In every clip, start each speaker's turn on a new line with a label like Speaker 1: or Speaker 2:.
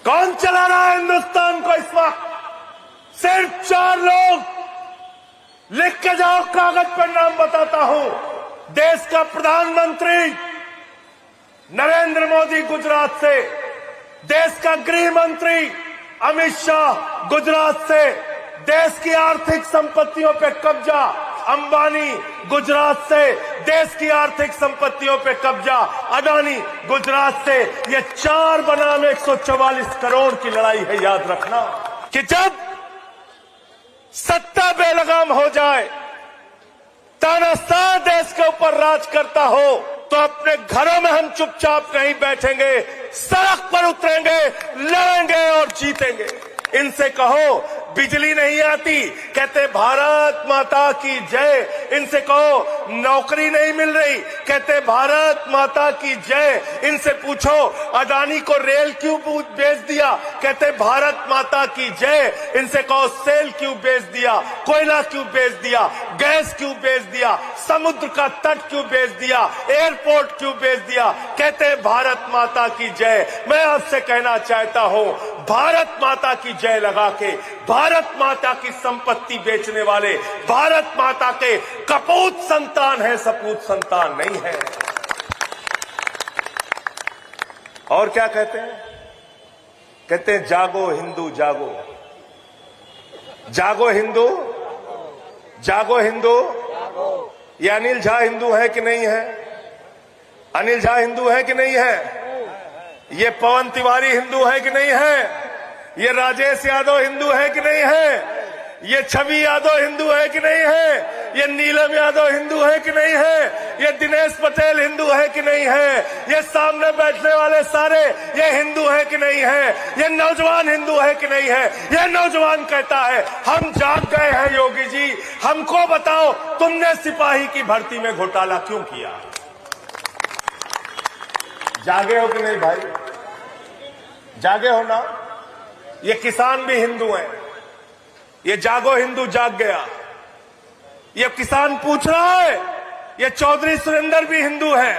Speaker 1: कौन चला रहा है हिंदुस्तान को इस वक्त? सिर्फ 4 लोग। लिख के जाओ, कागज पर नाम बताता हूं। देश का प्रधानमंत्री नरेंद्र मोदी गुजरात से, देश का गृह मंत्री अमित शाह गुजरात से, देश की आर्थिक संपत्तियों पे कब्जा अंबानी गुजरात से, देश की आर्थिक संपत्तियों पे कब्जा अडानी गुजरात से। ये 4 बनाम 144 करोड़ की लड़ाई है। याद रखना कि जब सत्ता बेलगाम हो जाए, तानाशाह देश के ऊपर राज करता हो, तो अपने घरों में हम चुपचाप नहीं बैठेंगे, सड़क पर उतरेंगे, लड़ेंगे और जीतेंगे। इनसे कहो बिजली नहीं आती, कहते भारत माता की जय। इनसे कहो नौकरी नहीं मिल रही, कहते भारत माता की जय। इनसे पूछो अडानी को रेल क्यों बेच दिया, कहते भारत माता की जय। इनसे कहो सेल क्यों बेच दिया, कोयला क्यों बेच दिया, गैस क्यों बेच दिया, समुद्र का तट क्यों बेच दिया, एयरपोर्ट क्यों बेच दिया, कहते भारत माता की जय। मैं आपसे कहना चाहता हूं, भारत माता की जय लगा के भारत माता की संपत्ति बेचने वाले भारत माता के कपूत संतान है, सपूत संतान नहीं है। और क्या कहते हैं? कहते हैं जागो हिंदू जागो, जागो हिंदू, जागो हिंदू। ये अनिल झा हिंदू है कि नहीं है? अनिल झा हिंदू है कि नहीं है? ये पवन तिवारी हिंदू है कि नहीं है? ये राजेश यादव हिंदू है कि नहीं है? ये छवि यादव हिंदू है कि नहीं है? ये नीलम यादव हिंदू है कि नहीं है? ये दिनेश पटेल हिंदू है कि नहीं है? ये सामने बैठने वाले सारे ये हिंदू है कि नहीं है? ये नौजवान हिंदू है कि नहीं है? ये नौजवान कहता है हम जाग गए हैं योगी जी, हमको बताओ तुमने सिपाही की भर्ती में घोटाला क्यों किया? जागे हो कि नहीं भाई? जागे हो ना? ये किसान भी हिंदू हैं। ये जागो हिंदू जाग गया। ये किसान पूछ रहा है, ये चौधरी सुरेंद्र भी हिंदू है,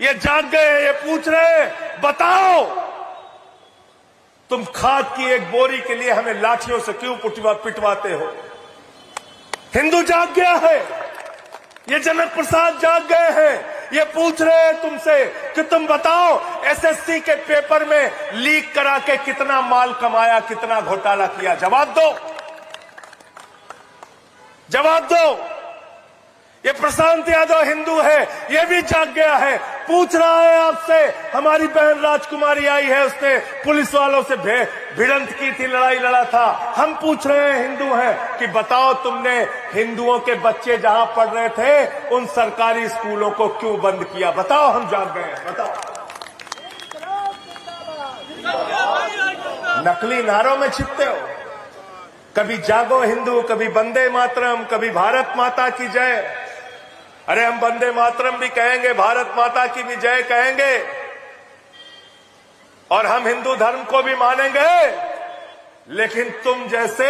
Speaker 1: ये जाग गए। ये पूछ रहे हैं बताओ तुम खाद की एक बोरी के लिए हमें लाठियों से क्यों पिटवाते हो? हिंदू जाग गया है। ये जनक प्रसाद जाग गए हैं। ये पूछ रहे हैं तुमसे कि तुम बताओ एसएससी के पेपर में लीक करा के कितना माल कमाया, कितना घोटाला किया? जवाब दो, जवाब दो। ये प्रशांत यादव हिंदू है, ये भी जाग गया है, पूछ रहा है आपसे। हमारी बहन राजकुमारी आई है, उसने पुलिस वालों से भिड़ंत की थी, लड़ाई लड़ा था। हम पूछ रहे हैं, हिंदू हैं, कि बताओ तुमने हिंदुओं के बच्चे जहां पढ़ रहे थे उन सरकारी स्कूलों को क्यों बंद किया? बताओ, हम जाग गए हैं, बताओ। नकली नारों में छिपते हो, कभी जागो हिंदू, कभी वंदे मातरम, कभी भारत माता की जय। अरे हम वंदे मातरम भी कहेंगे, भारत माता की भी जय कहेंगे, और हम हिंदू धर्म को भी मानेंगे, लेकिन तुम जैसे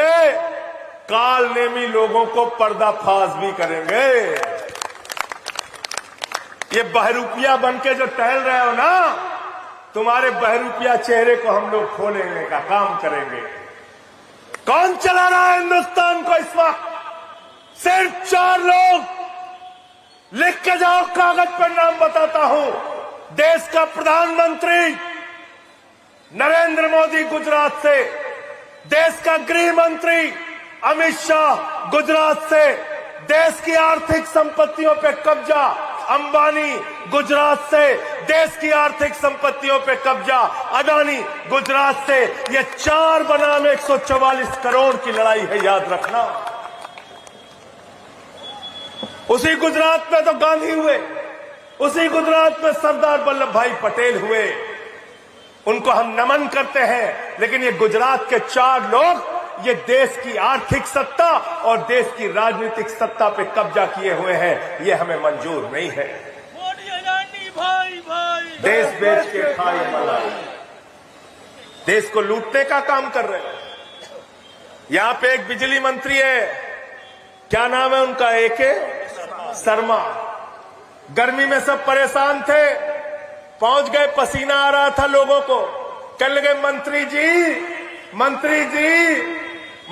Speaker 1: काल नेमी लोगों को पर्दाफाश भी करेंगे। ये बहरूपिया बनके जो टहल रहे हो ना, तुम्हारे बहरूपिया चेहरे को हम लोग खोलेंगे का काम करेंगे। कौन चला रहा है हिंदुस्तान को इस वक्त? सिर्फ 4 लोग। लिख के जाओ, कागज पर नाम बताता हूं। देश का प्रधानमंत्री नरेंद्र मोदी गुजरात से, देश का गृह मंत्री अमित शाह गुजरात से, देश की आर्थिक संपत्तियों पे कब्जा अंबानी गुजरात से, देश की आर्थिक संपत्तियों पे कब्जा अडानी गुजरात से। ये 4 बनाम 144 करोड़ की लड़ाई है। याद रखना। उसी गुजरात में तो गांधी हुए, उसी गुजरात में सरदार वल्लभ भाई पटेल हुए। उनको हम नमन करते हैं, लेकिन ये गुजरात के 4 लोग ये देश की आर्थिक सत्ता और देश की राजनीतिक सत्ता पे कब्जा किए हुए हैं। ये हमें मंजूर नहीं है। देश बेच के खाई मलाई, देश को लूटने का काम कर रहे हैं। यहां पे एक बिजली मंत्री है, क्या नाम है उनका? एके शर्मा। गर्मी में सब परेशान थे, पहुंच गए, पसीना आ रहा था लोगों को, कहने लगे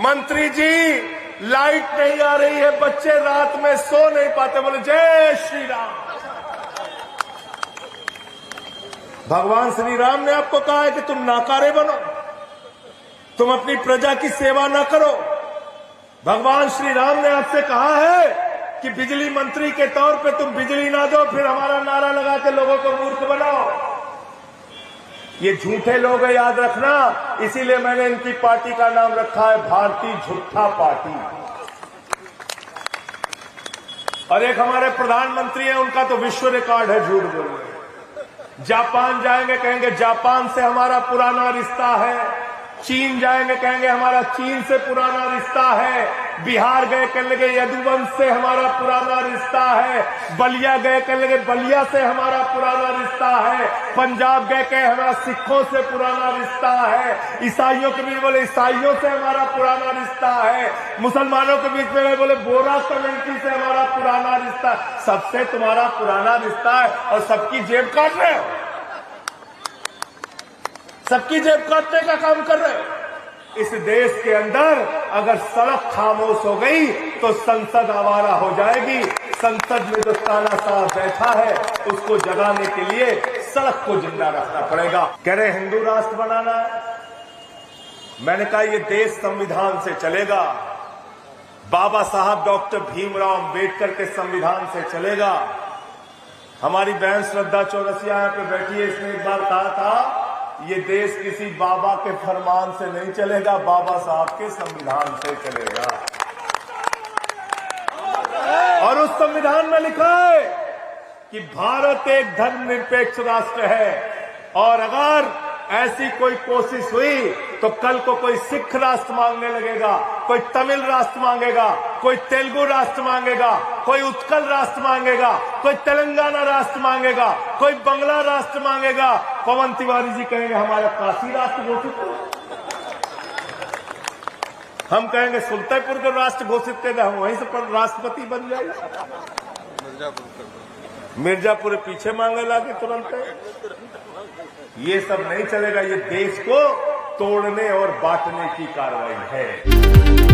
Speaker 1: मंत्री जी लाइट नहीं आ रही है, बच्चे रात में सो नहीं पाते। बोले जय श्री राम। भगवान श्री राम ने आपको कहा है कि तुम नाकारे बनो, तुम अपनी प्रजा की सेवा ना करो। भगवान श्री राम ने आपसे कहा है कि बिजली मंत्री के तौर पे तुम बिजली ना दो, फिर हमारा नारा लगा के लोगों को मूर्ख बनाओ। ये झूठे लोग हैं, याद रखना। इसीलिए मैंने इनकी पार्टी का नाम रखा है भारतीय झूठा पार्टी। और एक हमारे प्रधानमंत्री हैं, उनका तो विश्व रिकॉर्ड है झूठ बोलने। जापान जाएंगे, कहेंगे जापान से हमारा पुराना रिश्ता है। चीन जाएंगे, कहेंगे हमारा चीन से पुराना रिश्ता है। बिहार गए, कहने लगे यदुवंश से हमारा पुराना रिश्ता है। बलिया गए, कहने लगे बलिया से हमारा पुराना रिश्ता है। पंजाब गए, कहे हमारा सिखों से पुराना रिश्ता है। ईसाइयों के बीच बोले ईसाइयों से हमारा पुराना रिश्ता है। मुसलमानों के बीच में बोले बोरा कम्युनिटी से हमारा पुराना रिश्ता है। सबसे तुम्हारा पुराना रिश्ता है और सबकी जेब काट रहे हो, सबकी जेब काटने का काम कर रहे हो। इस देश के अंदर अगर सड़क खामोश हो गई तो संसद आवारा हो जाएगी। संसद में जो ताना साहब बैठा है उसको जगाने के लिए सड़क को जिंदा रखना पड़ेगा। कह रहे हिंदू राष्ट्र बनाना है। मैंने कहा ये देश संविधान से चलेगा, बाबा साहब डॉक्टर भीमराव अंबेडकर के संविधान से चलेगा। हमारी बहन श्रद्धा चौरसिया यहाँ पे बैठी है, इसने एक बार कहा था ये देश किसी बाबा के फरमान से नहीं चलेगा, बाबा साहब के संविधान से चलेगा। और उस संविधान में लिखा है कि भारत एक धर्मनिरपेक्ष राष्ट्र है और अगर ऐसी कोई कोशिश हुई तो कल को कोई सिख राष्ट्र मांगने लगेगा, कोई तमिल राष्ट्र मांगेगा, कोई तेलुगु राष्ट्र मांगेगा, कोई उत्कल राष्ट्र मांगेगा, कोई तेलंगाना राष्ट्र मांगेगा, कोई बंगला राष्ट्र मांगेगा। पवन तिवारी जी कहेंगे हमारा काशी राष्ट्र घोषित करो, हम कहेंगे सुल्तानपुर को राष्ट्र घोषित कर दे, हम वहीं से राष्ट्रपति बन जाएगा। मिर्जापुर पीछे मांगे लागे तुरंत। ये सब नहीं चलेगा, ये देश को तोड़ने और बांटने की कार्रवाई है।